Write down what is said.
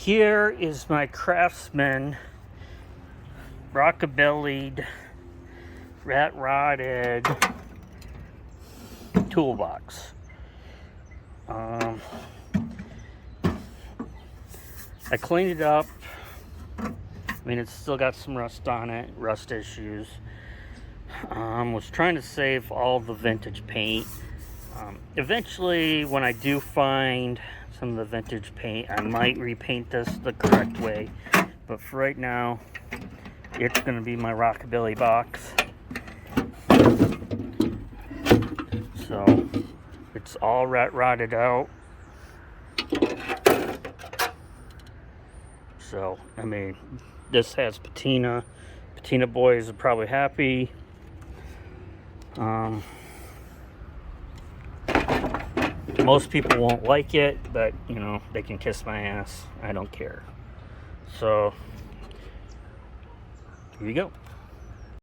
Here is my Craftsman Rockabilly rat rotted toolbox. I cleaned it up. I mean, it's still got some rust on it, rust issues. Was trying to save all the vintage paint. Eventually, when I do find some of the vintage paint, I might repaint this the correct way. But for right now, it's going to be my Rockabilly box. So, it's all rotted out. So, I mean, this has patina. Patina boys are probably happy. Most people won't like it, but you know, they can kiss my ass. I don't care. So, here you go.